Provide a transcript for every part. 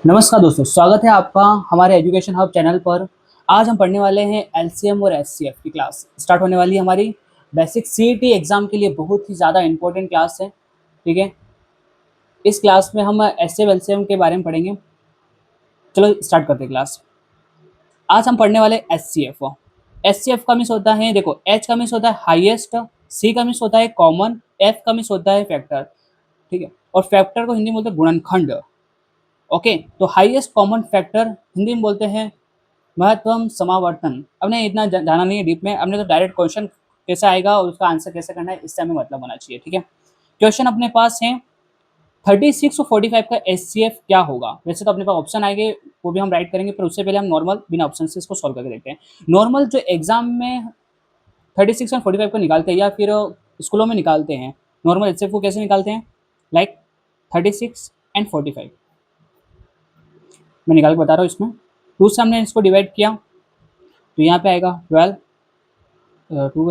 नमस्कार दोस्तों, स्वागत है आपका हमारे एजुकेशन हब चैनल पर। आज हम पढ़ने वाले हैं एलसीएम और एचसीएफ की क्लास स्टार्ट होने वाली है हमारी। बेसिक सीईटी एग्जाम के लिए बहुत ही ज़्यादा इंपॉर्टेंट क्लास है। ठीक है, इस क्लास में हम एचसीएफ एलसीएम के बारे में पढ़ेंगे। चलो स्टार्ट करते हैं क्लास। आज हम पढ़ने वाले एचसीएफ। एचसीएफ का मीन्स होता है, देखो, एच का मीन्स होता है हाईएस्ट, सी का मीन्स होता है कॉमन, एफ का मीन्स होता है फैक्टर। ठीक है, और फैक्टर को हिंदी में बोलते हैं गुणनखंड। ओके, तो हाईएस्ट कॉमन फैक्टर हिंदी में बोलते हैं महत्तम समावर्तन। हमने इतना जाना नहीं है डीप में, हमने तो डायरेक्ट क्वेश्चन कैसे आएगा और उसका आंसर कैसे करना है इससे हमें मतलब होना चाहिए। ठीक है, क्वेश्चन अपने पास है 36 और 45 का एचसीएफ क्या होगा। वैसे तो अपने पास ऑप्शन आएंगे, वो भी हम राइट करेंगे, पर उससे पहले हम नॉर्मल बिना ऑप्शन से इसको सॉल्व करके देखते हैं। नॉर्मल जो एग्जाम में 36 और 45 को निकालते हैं या फिर स्कूलों में निकालते हैं, नॉर्मल एचसीएफ को कैसे निकालते हैं, लाइक 36 एंड 45 मैं निकाल के बता रहा हूँ। इसमें टू से हमने इसको डिवाइड किया तो यहाँ पे आएगा 12, 2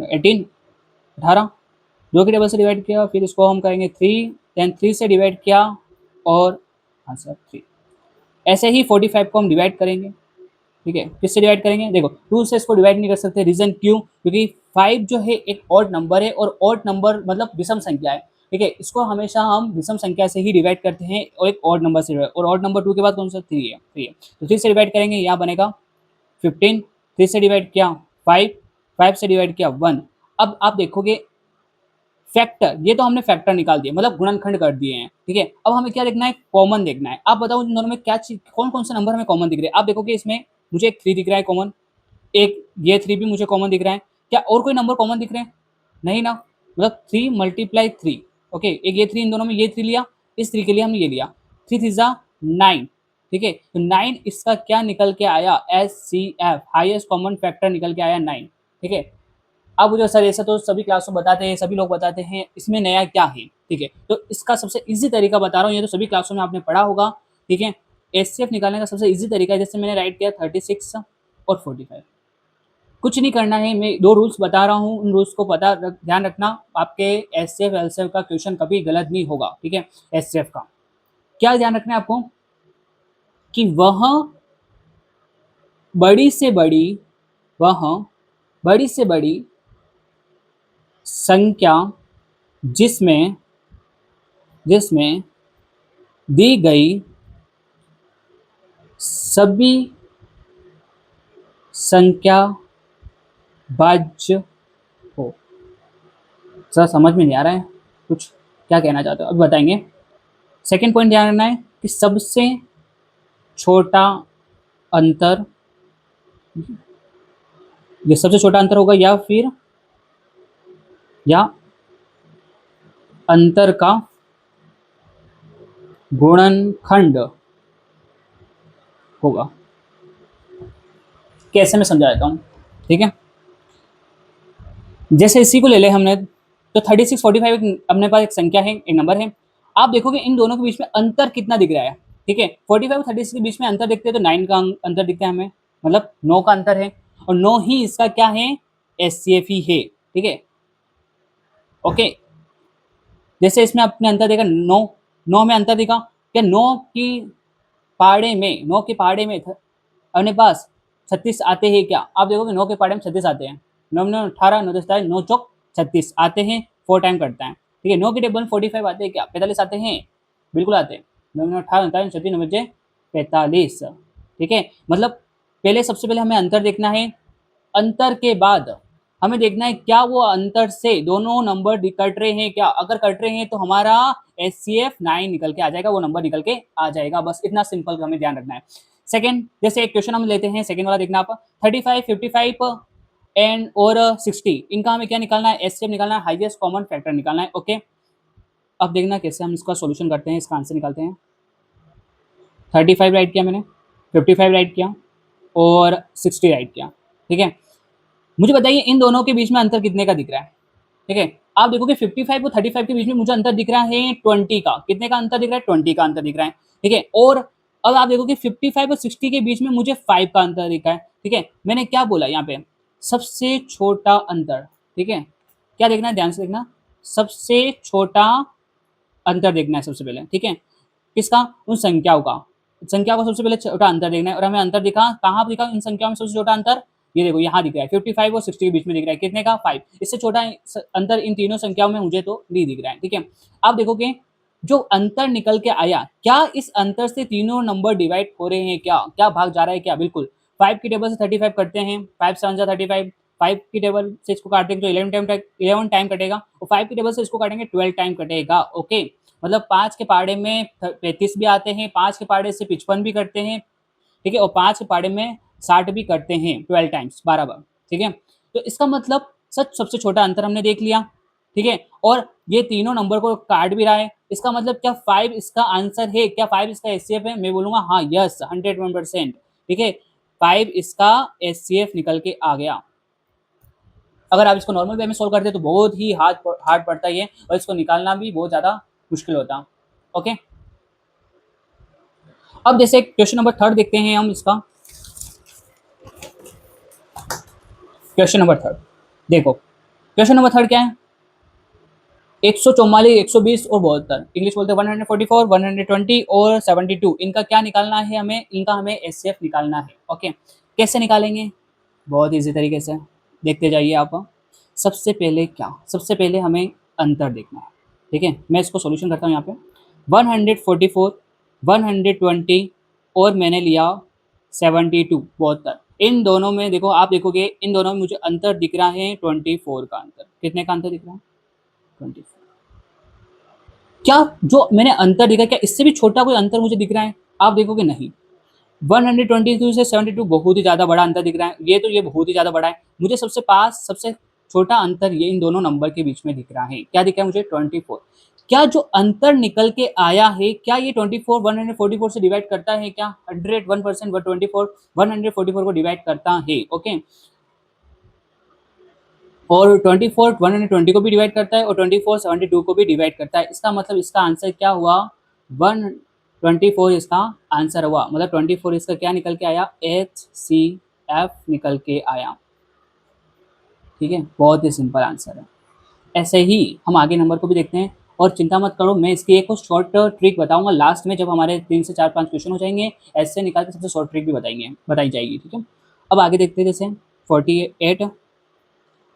18, 18, दो की टेबल से डिवाइड किया, फिर इसको हम करेंगे 3, देन 3 से डिवाइड किया और आंसर 3। ऐसे ही 45 को हम डिवाइड करेंगे। ठीक है, किससे डिवाइड करेंगे, देखो 2 से इसको डिवाइड नहीं कर सकते, रीजन क्यों, क्योंकि 5 जो है एक ऑड नंबर है और ऑड नंबर मतलब विषम संख्या है। ठीक है, इसको हमेशा हम विषम संख्या से ही डिवाइड करते हैं और एक ऑड नंबर से, और ऑड नंबर 2 के बाद कौन सा 3 है, 3 है, तो 3 से डिवाइड करेंगे, यहाँ बनेगा 15, 3 से डिवाइड किया 5, 5 से डिवाइड किया 1। अब आप देखोगे फैक्टर, ये तो हमने फैक्टर निकाल दिया, मतलब गुणनखंड कर दिए हैं। ठीक है, अब हमें क्या देखना है, कॉमन देखना है। आप बताओ इन दोनों में क्या चीज, कौन कौन से नंबर हमें कॉमन दिख रहे हैं। आप देखोगे इसमें मुझे एक 3 दिख रहा है कॉमन, एक ये 3 भी मुझे कॉमन दिख रहा है। क्या और कोई नंबर कॉमन दिख रहे हैं, नहीं ना, मतलब 3 मल्टीप्लाई 3। ओके, एक ये 3, इन दोनों में ये 3 लिया, इस 3 के लिए हमने ये लिया, 3 3 जा 9। ठीक है, तो 9 इसका क्या निकल के आया, H C F, highest common factor निकल के आया 9। ठीक है, अब मुझे सर ऐसा तो सभी क्लास में बताते हैं, सभी लोग बताते हैं, इसमें नया क्या है। ठीक है, तो इसका सबसे इजी तरीका बता रहा हूँ, ये तो सभी क्लासों में आपने पढ़ा होगा। ठीक है, एचसीएफ निकालने का सबसे इजी तरीका है, जैसे मैंने राइट किया 36 और 45। कुछ नहीं करना है, मैं दो रूल्स बता रहा हूँ, उन रूल्स को ध्यान रखना, आपके एचसीएफ एलसीएफ का क्वेश्चन कभी गलत नहीं होगा। ठीक है, एचसीएफ का क्या ध्यान रखना है आपको, कि बड़ी से बड़ी वह बड़ी से बड़ी संख्या जिसमें जिसमें दी गई सभी संख्या वाच्य हो। सर समझ में नहीं आ रहा है कुछ, क्या कहना चाहते हो, अब बताएंगे। सेकंड पॉइंट ध्यान रखना है कि सबसे छोटा अंतर, ये सबसे छोटा अंतर होगा या अंतर का गुणनखंड होगा। कैसे मैं समझा देता हूँ। ठीक है, जैसे इसी को ले ले हमने, तो 36 45 अपने पास एक संख्या है, एक नंबर है। आप देखोगे इन दोनों के बीच में अंतर कितना दिख रहा है। ठीक है, 45 और 36 के बीच में अंतर देखते हैं तो 9 का अंतर दिखता है हमें, मतलब 9 का अंतर है, और 9 ही इसका क्या है, एचसीएफ ही है। ठीक है, ओके, जैसे इसमें आपने अंतर देखा 9, 9 में अंतर दिखा, क्या 9 के पहाड़े में अपने पास 36 आते हैं क्या, आप देखोगे 9 के पहाड़े में 36 आते हैं, 9 9 18, 9 10 9 चौक 36 आते हैं, 4 टाइम करता है। ठीक है, 9 के टेबल 45 आते हैं क्या, 45 आते हैं, बिल्कुल आते हैं, 9 9 18 39 36 9 बजे 45। ठीक है, मतलब पहले, सबसे पहले हमें अंतर देखना है, अंतर के बाद हमें देखना है क्या वो अंतर से दोनों नंबर कट रहे हैं क्या, अगर कट रहे हैं तो हमारा एचसीएफ 9 निकल के आ जाएगा, वो नंबर निकल के आ जाएगा, बस इतना सिंपल हमें ध्यान रखना है। सेकंड, जैसे एक क्वेश्चन हम लेते हैं, सेकंड वाला देखना आप, 35 55 एंड और 60, इनका हमें क्या निकालना है, एचसीएफ निकालना है, हाईएस्ट कॉमन फैक्टर निकालना है। ओके, अब देखना कैसे हम इसका सोल्यूशन करते हैं, इसका आंसर निकालते हैं। 35 राइट किया मैंने, 55 राइट किया और 60 राइट किया। ठीक है, मुझे बताइए इन दोनों के बीच में अंतर कितने का दिख रहा है। ठीक है, आप देखोगे 55 और 35 के बीच में मुझे अंतर दिख रहा है 20 का, कितने का अंतर दिख रहा है, 20 का अंतर दिख रहा है। ठीक है, और अब आप देखोगे 55 और 60 के बीच में मुझे 5 का अंतर दिख रहा है। ठीक है, मैंने क्या बोला यहाँ पे, सबसे छोटा अंतर। ठीक है, क्या देखना है, ध्यान से देखना, सबसे छोटा अंतर देखना है सबसे पहले। ठीक है, किसका, उन संख्याओं का। संख्या को सबसे पहले छोटा अंतर देखना है और हमें अंतर दिखा, कहाँ दिखा इन संख्याओं में सबसे छोटा अंतर, ये देखो यहाँ दिख रहा है 55 और 60 के बीच में दिख रहा है, कितने का 5। इससे छोटा अंतर इन तीनों संख्याओं में मुझे तो नहीं दिख रहा है। ठीक है, आप देखोगे जो अंतर निकल के आया, क्या इस अंतर से तीनों नंबर डिवाइड हो रहे हैं, क्या क्या भाग जा रहा है क्या, बिल्कुल। 5 की टेबल से 35 करते हैं, 5 7 35, 5 की टेबल से इसको काटेंगे तो 11 टाइम कटेगा, और 5 की टेबल से इसको काटेंगे 12 टाइम कटेगा। ओके, मतलब 5 के पहाड़े में 35 भी आते हैं, 5 के पहाड़े से 55 भी करते हैं, ठीक है, और 5 के पहाड़े में 60 भी करते हैं, 12 टाइम्स 12 बार। ठीक है, तो इसका मतलब सच सबसे छोटा अंतर हमने देख लिया। ठीक है, और ये तीनों नंबर को काट भी रहा है, इसका मतलब क्या 5 इसका आंसर है, क्या 5 इसका एचसीएफ है, मैं बोलूंगा हाँ यस 101%। ठीक है, 5 इसका एचसीएफ निकल के आ गया। अगर आप इसको नॉर्मल वे में सोल्व करते तो बहुत ही हार्ड पड़ता है ये, और इसको निकालना भी बहुत ज़्यादा मुश्किल होता। ओके, अब जैसे क्वेश्चन नंबर 3 देखते हैं हम इसका। क्वेश्चन नंबर 3 देखो, क्वेश्चन नंबर 3 क्या है, 144, 120 और 72, इंग्लिश बोलते हैं 144, 120 और 72, इनका क्या निकालना है हमें, इनका हमें एचसीएफ निकालना है। ओके, कैसे निकालेंगे, बहुत इजी तरीके से, देखते जाइए आप। सबसे पहले क्या, सबसे पहले हमें अंतर देखना है। ठीक है, मैं इसको सॉल्यूशन करता हूँ यहाँ पे। 144, 120 और मैंने लिया 72, 72, इन दोनों में देखो, आप देखोगे इन दोनों में मुझे अंतर दिख रहा है 24 का अंतर। कितने का अंतर दिख रहा है, 24। क्या जो मैंने अंतर दिखा, क्या इससे भी छोटा कोई अंतर मुझे दिख रहा है, आप देखोगे नहीं। 122 से 72 बहुत ही ज़्यादा बड़ा अंतर दिख रहा है, ये बहुत ही ज़्यादा बड़ा है। मुझे सबसे पास सबसे छोटा अंतर ये इन दोनों नंबर के बीच में दिख रहा है, क्या दिख रहा है मुझे, 24। क्या जो अंतर निकल के आया है, क्या ये 24 144 से डिवाइड करता है क्या, 101% 144 को डिवाइड करता है। ओके, और 24 120 को भी डिवाइड करता है, और 24 72 को भी डिवाइड करता है। इसका मतलब इसका आंसर क्या हुआ, 124 इसका आंसर हुआ, मतलब 24 इसका क्या निकल के आया, HCF निकल के आया। ठीक है, बहुत ही सिंपल आंसर है। ऐसे ही हम आगे नंबर को भी देखते हैं, और चिंता मत करो, मैं इसकी एक शॉर्ट ट्रिक बताऊंगा लास्ट में, जब हमारे 3 से 4 5 क्वेश्चन हो जाएंगे, ऐसे निकाल के सबसे शॉर्ट ट्रिक भी बताई जाएगी। ठीक है, अब आगे देखते हैं, जैसे 48,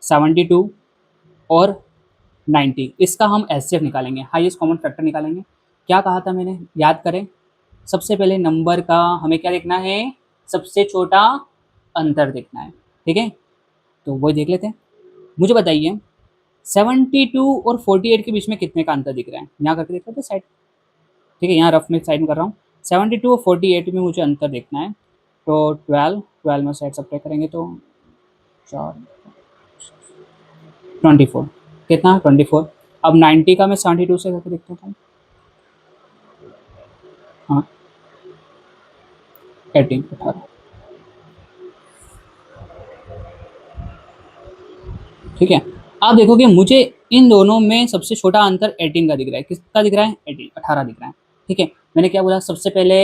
72 और 90, इसका हम एचसीएफ निकालेंगे, हाईएस्ट कॉमन फैक्टर निकालेंगे। क्या कहा था मैंने, याद करें। सबसे पहले नंबर का हमें क्या देखना है, सबसे छोटा अंतर देखना है। ठीक है, तो वही देख लेते हैं। मुझे बताइए 72 और 48 के बीच में कितने का अंतर दिख रहा है, यहाँ करके देख लेते हैं साइड। ठीक है, यहाँ रफ में साइड में कर रहा हूँ। 72 और 48 में मुझे अंतर देखना है, तो 12 में साइड सब्ट्रैक्ट करेंगे तो 4 24, कितना 24। अब 90 का मैं 72 से करके देखता हूँ। हाँ 18 ठीक है, आप देखोगे मुझे इन दोनों में सबसे छोटा अंतर 18 का दिख रहा है, किसका दिख रहा है, 18 दिख रहा है। ठीक है, मैंने क्या बोला, सबसे पहले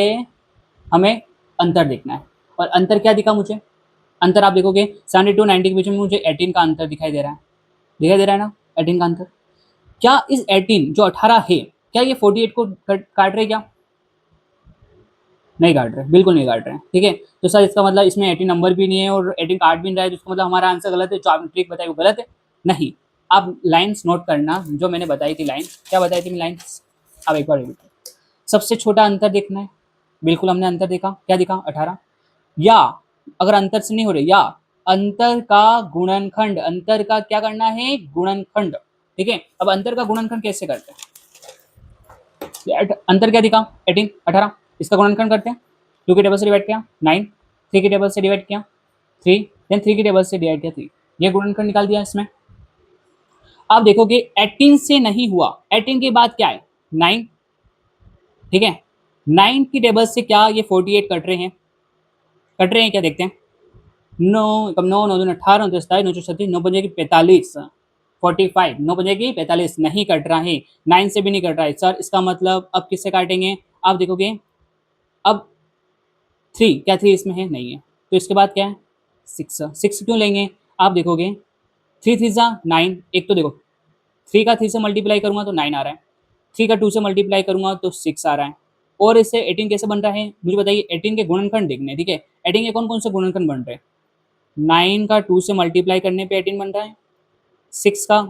हमें अंतर देखना है, और अंतर क्या दिखा मुझे, अंतर आप देखोगे 72 90 के बीच में मुझे 18 का अंतर दिखाई दे रहा है, दिखाई दे रहा है ना 18 का अंतर। क्या इस 18 जो 18 है, क्या ये 48 को काट रहे, क्या नहीं काट रहे, बिल्कुल नहीं काट रहे हैं। ठीक है, तो सर इसका मतलब इसमें 18 नंबर भी नहीं है और 18 काट भी नहीं रहा है, जिसका मतलब हमारा आंसर गलत है, जो आपने ट्रिक बताई वो गलत है। नहीं, आप लाइन्स नोट करना, जो मैंने बताई थी लाइन, क्या बताई थी लाइन्स, अब एक बार रिपीट। सबसे छोटा अंतर देखना है, बिल्कुल हमने अंतर देखा, क्या दिखा 18, या अगर अंतर से नहीं हो रही, या अंतर का गुणनखंड, अंतर का क्या करना है, गुणनखंड। ठीक है, अब अंतर का गुणनखंड कैसे करते हैं, अंतर क्या दिखा 18 18, इसका गुणनखंड करते हैं, 2 की टेबल से डिवाइड किया 9, 3 की टेबल से डिवाइड किया 3, देन 3 की टेबल से डिवाइड किया 3, ये गुणनखंड निकाल दिया इसमें। आप देखोगे 18 से नहीं हुआ, 18 के बाद क्या है 9। ठीक है, 9 की टेबल से क्या ये 48 कट रहे हैं, कट रहे हैं क्या, देखते हैं। 9 कब 9 9 18 9 27 9 36 9 बजेगी 45 45, 9 बजेगी 45, नहीं कट रहा है, 9 से भी नहीं कट रहा है सर, इसका मतलब अब किससे काटेंगे, आप देखोगे अब 3, क्या 3 इसमें है, नहीं है, तो इसके बाद क्या है 6, 6 क्यों लेंगे, आप देखोगे 3 3 जा 9, एक तो देखो 3 का 3 से मल्टीप्लाई करूंगा तो 9 आ रहा है, 3 का 2 से मल्टीप्लाई करूंगा तो 6 आ रहा है, और इससे 18 कैसे बन रहा है मुझे बताइए। 18 के गुणनखंड देखने, ठीक है। 18 के कौन कौन से गुणनखंड बन रहे हैं? 9 का 2 से मल्टीप्लाई करने पे 18 बन रहा है, 6 का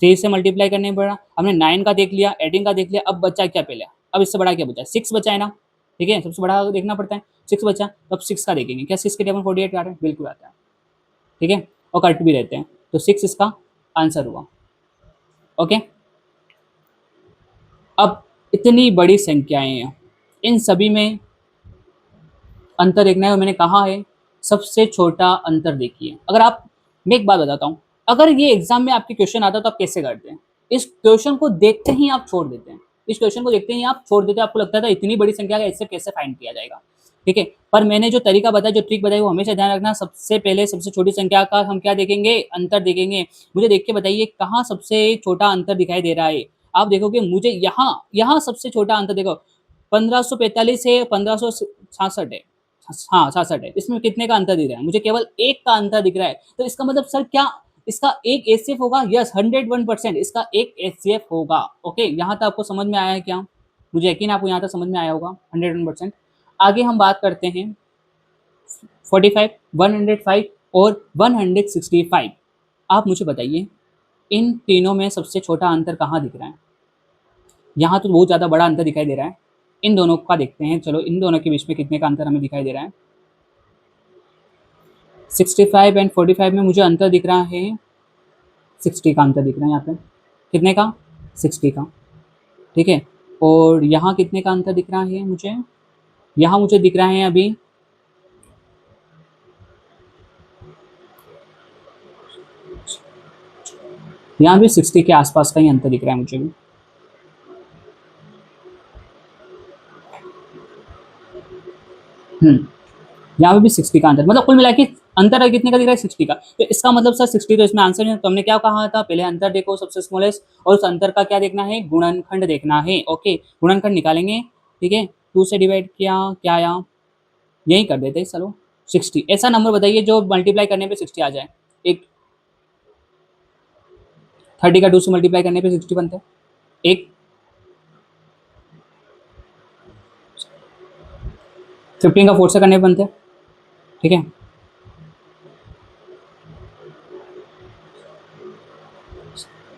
3 से मल्टीप्लाई करने पे बड़ा। हमने 9 का देख लिया, 18 का देख लिया, अब बचा क्या पहले? अब इससे बड़ा क्या बचा? 6 बचा है ना, ठीक है। सबसे बड़ा देखना पड़ता है, 6 बचा। तो अब 6 का देखेंगे, क्या 6 के टेबल 48 आ रहा है? बिल्कुल आता है, ठीक है। और कट भी रहते हैं, तो 6 इसका आंसर हुआ। ओके, अब इतनी बड़ी संख्याएं हैं, इन सभी में अंतर देखना है, और मैंने कहा है सबसे छोटा अंतर देखिए। अगर आप, मैं एक बात बताता हूँ, अगर ये एग्जाम में आपके क्वेश्चन आता तो आप कैसे करते हैं? इस क्वेश्चन को देखते ही आप छोड़ देते हैं, इस क्वेश्चन को देखते ही आप छोड़ देते हैं। आपको लगता था इतनी बड़ी संख्या का इससे कैसे फाइंड किया जाएगा, ठीक है। पर मैंने जो तरीका बताया, जो ट्रिक बताई, वो हमेशा ध्यान रखना। सबसे पहले सबसे छोटी संख्या का हम क्या देखेंगे? अंतर देखेंगे। मुझे देख के बताइए कहाँ सबसे छोटा अंतर दिखाई दे रहा है। आप देखोगे मुझे यहाँ यहाँ सबसे छोटा अंतर देखो, 1545 है, 1566 है, हाँ 66 है। इसमें कितने का अंतर दिख रहा है? मुझे केवल एक का अंतर दिख रहा है। तो इसका मतलब सर क्या इसका एक एचसीएफ होगा? यस, 101% इसका एक एचसीएफ होगा। ओके, यहाँ तक आपको समझ में आया है क्या? मुझे यकीन आपको यहाँ तक समझ में आया होगा 101%। आगे हम बात करते हैं 45, 105 और 165। आप मुझे बताइए इन तीनों में सबसे छोटा अंतर कहाँ दिख रहा है? यहाँ तो बहुत ज़्यादा बड़ा अंतर दिखाई दे रहा है। इन दोनों का देखते हैं, चलो इन दोनों के बीच में कितने का अंतर हमें दिखाई दे रहा है। 65 एंड 45 में मुझे अंतर दिख रहा है 60 का अंतर दिख रहा है यहाँ पे। कितने का? 60 का, ठीक है। और यहाँ कितने का अंतर दिख रहा है मुझे? यहाँ मुझे दिख रहा है अभी यहाँ भी 60 के आसपास का ही अंतर दिख रहा है मुझे भी। यहाँ पे भी 60 का अंतर, मतलब कुल मिला के अंतर कितने का दिख रहा है? 60 का। तो इसका मतलब सर 60 तो इसमें आंसर है। तो हमने क्या कहा था? पहले अंतर देखो सबसे स्मॉलेस्ट, और उस अंतर का क्या देखना है? गुणनखंड देखना है। ओके, गुणनखंड निकालेंगे, ठीक है। 2 से डिवाइड किया, क्या आया? यही कर देते चलो, 60। ऐसा नंबर बताइए जो मल्टीप्लाई करने पे 60 आ जाए। एक 30 का 2 से मल्टीप्लाई करने पे 60 बनते हैं। एक 15 का 4 से करने पे बनते हैं, ठीक है।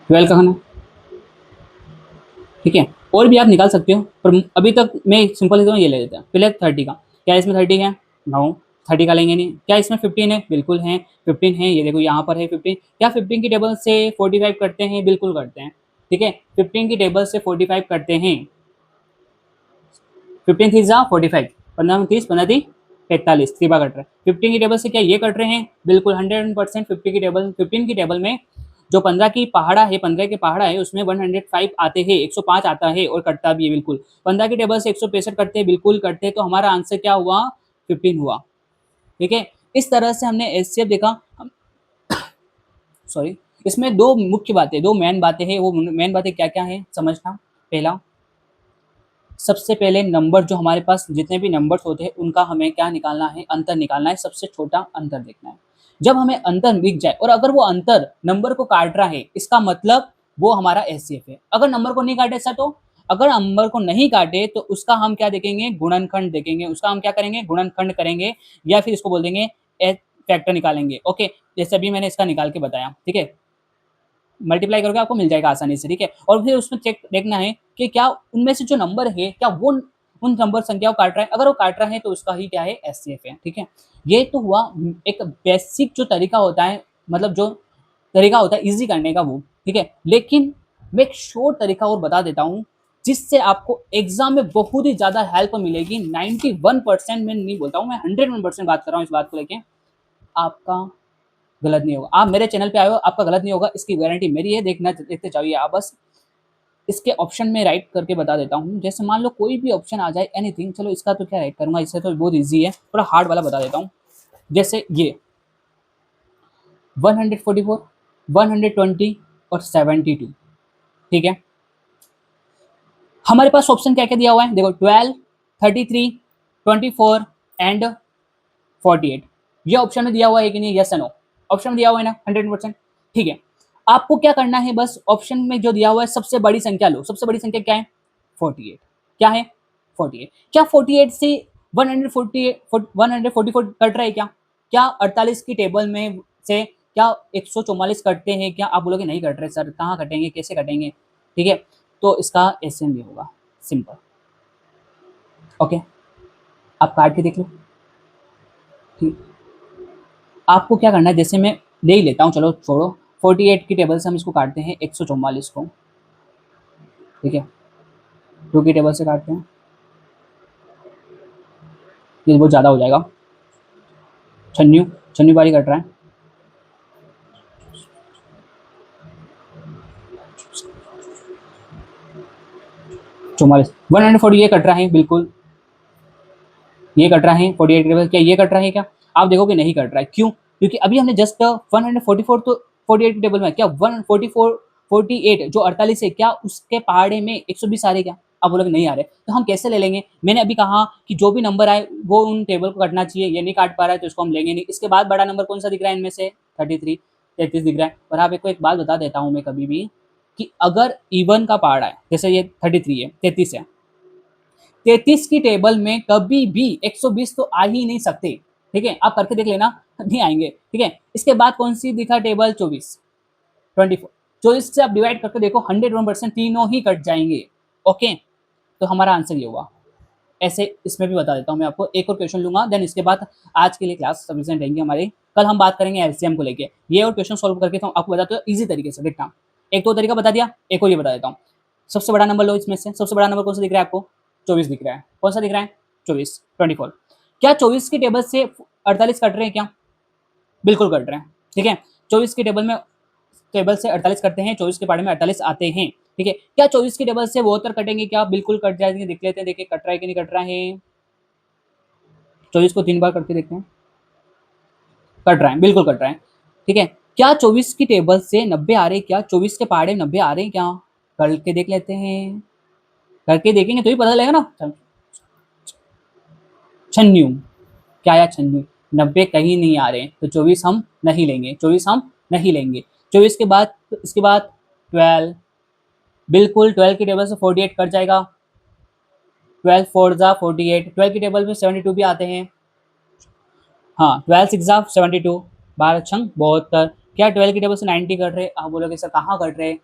12 का खाना, ठीक है। और भी आप निकाल सकते हो, पर अभी तक मैं सिंपल ही तो ये ले लेता हूँ पहले 30 का। क्या इसमें 30 है? नो, 30 का लेंगे नहीं। क्या इसमें 15 है? बिल्कुल है, 15 है। ये देखो यहाँ पर है 15। क्या 15 की टेबल से 45 करते हैं? बिल्कुल करते हैं, ठीक है। 15 की टेबल से 45 करते हैं। 15 थी जा 45, 15 30, 15 थी 45, 3 बार कट रहा है। 15 की टेबल से क्या ये कट रहे हैं? बिल्कुल 100%। 50 की टेबल, 15 की टेबल में जो 15 की पहाड़ा है, 15 के पहाड़ा है उसमें 105 आते हैं, 105 आता है और कटता भी है बिल्कुल। 15 की टेबल से 165 करते हैं, बिल्कुल करते हैं। तो हमारा आंसर क्या हुआ? 15 हुआ, ठीक है। इस तरह से हमने एचसीएफ देखा। सॉरी, इसमें दो मुख्य बातें, दो मेन बातें हैं। वो मेन बातें क्या क्या है समझना। पहला, सबसे पहले नंबर, जो हमारे पास जितने भी नंबर्स होते हैं उनका हमें क्या निकालना है? अंतर निकालना है, सबसे छोटा अंतर देखना है। जब हमें अंतर दिख जाए और अगर वो अंतर नंबर को काट रहा है, इसका मतलब वो हमारा एचसीएफ है। अगर नंबर को नहीं काटे सर, तो अगर नंबर को नहीं काटे तो उसका हम क्या देखेंगे? गुणनखंड देखेंगे। उसका हम क्या करेंगे? गुणनखंड करेंगे, या फिर इसको बोल देंगे फैक्टर निकालेंगे। ओके, जैसे अभी मैंने इसका निकाल के बताया, ठीक है। मल्टीप्लाई करोगे आपको मिल जाएगा आसानी से, ठीक है। और फिर उसमें चेक देखना है कि क्या उनमें से जो नंबर है क्या वो उन नंबर संख्या को काट रहा है। अगर वो काट रहा है तो उसका ही क्या है? एचसीएफ है, ठीक है। ये तो हुआ एक बेसिक जो तरीका होता है, मतलब जो तरीका होता है इजी करने का, वो ठीक है। लेकिन मैं एक शॉर्ट तरीका और बता देता हूँ जिससे आपको एग्जाम में बहुत ही ज्यादा हेल्प मिलेगी। 91% में नहीं बोलता हूँ मैं, 101% बात कर रहा हूँ इस बात को लेके। आपका गलत नहीं होगा। आप मेरे चैनल पे आए हो, आपका गलत नहीं होगा, इसकी गारंटी मेरी है। देखना देखते चाहिए आप बस। इसके ऑप्शन में राइट करके बता देता हूँ। जैसे मान लो कोई भी ऑप्शन आ जाए, एनीथिंग, चलो इसका तो क्या राइट करूंगा, इससे तो बहुत ईजी है, थोड़ा हार्ड वाला बता देता हूँ। जैसे ये 144, 120 और 72, ठीक है। हमारे पास ऑप्शन क्या क्या दिया हुआ है देखो, 12, 33, 24 एंड 48। ये ऑप्शन में दिया हुआ है कि नहीं? यस या नो? ऑप्शन में दिया हुआ है ना, 100%, ठीक है। आपको क्या करना है? बस ऑप्शन में जो दिया हुआ है सबसे बड़ी संख्या लो। सबसे बड़ी संख्या क्या है? 48। क्या है? 48। क्या 48 से 144 कट रहा है क्या? क्या 48 की टेबल में से क्या 144 कटते हैं क्या? आप बोलोगे नहीं कट रहे सर, कहाँ कटेंगे, कैसे कटेंगे? ठीक है, तो इसका एसएम भी होगा, सिंपल। ओके, आप काट के देख लो। ठीक, आपको क्या करना है, जैसे मैं ले ही लेता हूँ, चलो छोड़ो, 48 की टेबल से हम इसको काटते हैं 144 को। ठीक है, 2 की टेबल से काटते हैं, ये बहुत ज़्यादा हो जाएगा। छन्नू, छन्नू बारी कट रहा है, 44, 140 ये कट रहा है, बिल्कुल ये कट रहा है 48 की टेबल। क्या ये कट रहा है क्या? आप देखोगे नहीं कट रहा है, क्यों? क्योंकि अभी हमने जस्ट 144 तो 48 की टेबल में, क्या 144 48 जो 48 है, क्या उसके पहाड़े में 120 आ रहे क्या? आप बोलोगे नहीं आ रहे, तो हम कैसे ले लेंगे? मैंने अभी कहा कि जो भी नंबर आए वो उन टेबल को कटना चाहिए, ये नहीं काट पा रहा है तो इसको हम लेंगे नहीं। इसके बाद बड़ा नंबर कौन सा दिख रहा है इनमें से? 33, 33 दिख रहा है। और आप एक बात बता देता हूँ मैं कभी भी, कि अगर इवन का पहाड़ा है, जैसे ये 33 है, 33 है, 33 की टेबल में कभी भी 120 तो आ ही नहीं सकते। ठीक है, आप करके देख लेना, नहीं आएंगे। ठीक है, इसके बाद कौन सी दिखा टेबल? 24, 24, 24 से आप डिवाइड करके देखो, 101% तीनों ही कट जाएंगे। ओके, तो हमारा आंसर ये हुआ। ऐसे इसमें भी बता देता हूँ मैं आपको, एक और क्वेश्चन लूंगा, देन इसके बाद आज के लिए क्लास सफिशिएंट रहेंगे हमारी। कल हम बात करेंगे एलसीएम को लेके। ये और क्वेश्चन सॉल्व करके तो आपको बताते हो इजी तरीके से। देखना, एक तो तरीका बता दिया, एक और ये बता देता हूँ। सबसे बड़ा नंबर लो, इसमें से सबसे बड़ा नंबर कौन सा दिख रहा है आपको? 24 दिख रहा है। कौन सा दिख रहा है? 24, 24। क्या 24 की टेबल से 48 कट रहे हैं क्या? बिल्कुल कट रहे हैं। ठीक है, 24 की टेबल से 48 करते हैं, 24 के पारे में 48 आते हैं। ठीक है, क्या 24 की टेबल से 72 कटेंगे क्या? बिल्कुल कट जाएंगे। देख लेते हैं, देखिए कट रहा है कि नहीं कट रहा है। 24 को 3 बार करके देखते हैं, कट रहा है, बिल्कुल कट रहा है। ठीक है, क्या 24 की टेबल से 90 आ रहे हैं क्या? 24 के पहाड़े 90 आ रहे हैं क्या? करके देख लेते हैं, करके देखेंगे तो ही पता लगेगा ना। छन्नू, क्या आया? छन्नू। 90 कहीं नहीं आ रहे हैं, तो 24 हम नहीं लेंगे, 24 हम नहीं लेंगे। 24 के बाद, इसके बाद 12, बिल्कुल 12 की टेबल से 48 कट जाएगा। 12 फोर जा 48, 12 की टेबल में 72 भी आते हैं। हाँ, 12 सिक्स जा 72, 12 छंग 72। क्या 12 की टेबल से 90 कट रहे? आप बोलोगे सर कहाँ कट रहे?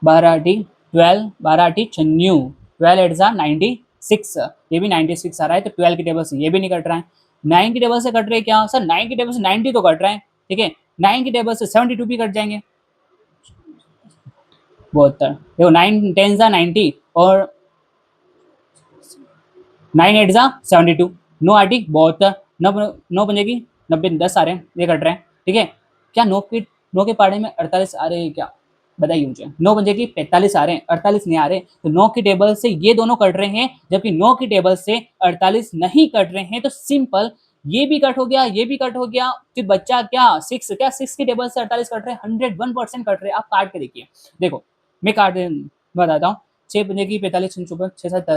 12 आठी 12, 12 आठी छन्नू, 12 एट जा 96, ये भी 96 आ रहा है, तो 12 की टेबल से ये भी नहीं कट रहा है। 9 की टेबल से कट रहे क्या सर? 9 की टेबल से 90 तो कट रहा है। ठीक है, 9 की टेबल से 72 भी कट जाएंगे। 72, देखो 9 10 जा 90 और 9 8 जा 72, 9 आठी 72, 9 9 पंजे की 90, 10 आ रहे हैं, ये कट रहे हैं। ठीक है, क्या 9 के पहाड़े में 48 आ रहे हैं क्या? बताइए मुझे। 9 पंजे की 45 आ रहे हैं, 48 नहीं आ रहे, तो 9 की टेबल से ये दोनों कट रहे हैं, जबकि 9 की टेबल से 48 नहीं कट रहे हैं। तो सिंपल, ये भी कट हो गया, ये भी कट हो गया, फिर बच्चा क्या 6, क्या 6 की टेबल से 48 कट रहे हैं? 101% कट रहे हैं। आप काट के देखिए, देखो मैं काट बताता हूँ। 6 पंजे की 45, 6 7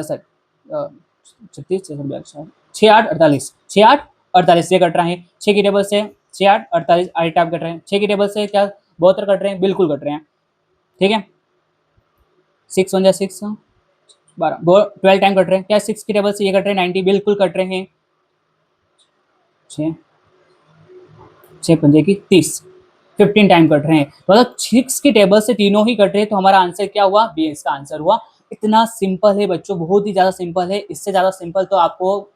63, 36, 6 8 48, 6 8 48 ये कट रहा है। 6 की टेबल से 6 8 48 आई टाइप कट रहे हैं। 6 की टेबल से क्या 72 कट रहे हैं? बिल्कुल कट रहे हैं। ठीक है, 6 1 6, 12 12 टाइम कट रहे हैं। क्या 6 की टेबल से ये कट रहे हैं? 90, बिल्कुल कट रहे हैं। 6 6 पंजे की 30, 15 टाइम कट रहे हैं, मतलब 6 की टेबल से तीनों ही कट रहे हैं। तो हमारा आंसर क्या हुआ? बी इसका आंसर हुआ। इतना सिंपल है बच्चों, बहुत ही ज़्यादा सिंपल है। इससे ज़्यादा सिंपल तो आपको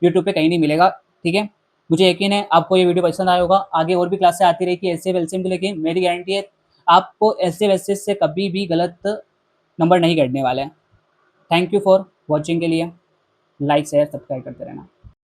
यूट्यूब पे कहीं नहीं मिलेगा। ठीक है, मुझे यकीन है आपको ये वीडियो पसंद आया होगा। आगे और भी क्लासें आती रहेगी एलसीएम एलसीएम को लेके, मेरी गारंटी है आपको एलसीएम एलसीएम से कभी भी गलत नंबर नहीं कटने वाले हैं। थैंक यू फॉर वॉचिंग के लिए, लाइक शेयर सब्सक्राइब करते रहना।